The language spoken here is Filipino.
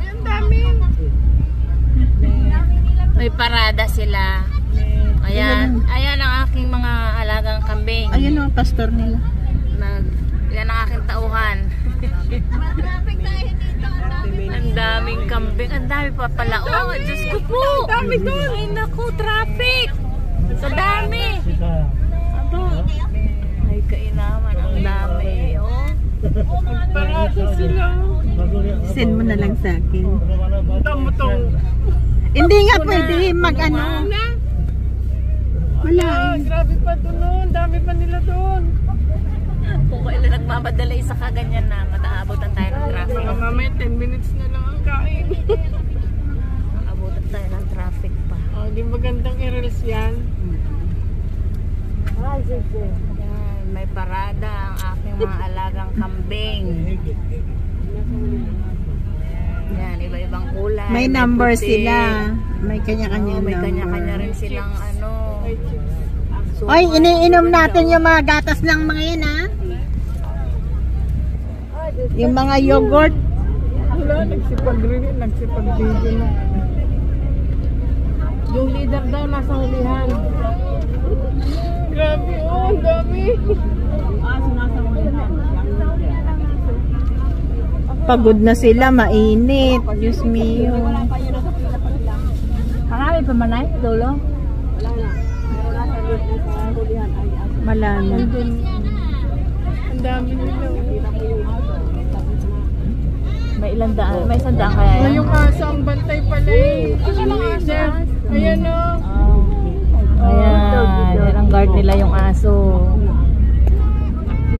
Ang dami. May parada sila. Ayan. Ayan ang aking mga alagang kambing. Ayun ang pastor nila. Yan ang aking tauhan. Ang daming kambing. Ang dami pa pala. Oh, Diyos ko po. Ang dami doon. Ay naku, traffic. Sa dami. Aba. Ay kainaman. Ang dami. Oh. Parada sila. Send mo na lang sa akin. Tamo-tong. Hindi nga pwede mag-ano. Wala Grabe pa doon. Dami pa nila doon. Kung kailan nagmamadala isa ka ganyan na mataabutan tayo ng traffic. Baka mamaya 10 minutes na lang ang kain. Abutan tayo ng traffic pa. Oh, di magandang i-reels yan. Yan, may parada ang aking mga alagang kambing. Yan, iba-ibang kulay. May number puti. sila. May kanya-kanya May number. kanya-kanya rin silang ano. Oy, iniinom natin yung mga gatas ng mga yan, ha? Yung mga yogurt. Wala, nagsipag-video na. Yung leader daw nasa hulihan. Grabe, oh, ang dami. Pagod na sila, mainit. Diyos mio. Marami pa manay, Lolo? Wala na. Ang dami nila. May ilang daan, may isang daan kaya yan? Yung aso ang bantay pala eh. Yung leader. Ayan o. Ayan, yan ang guard nila yung aso.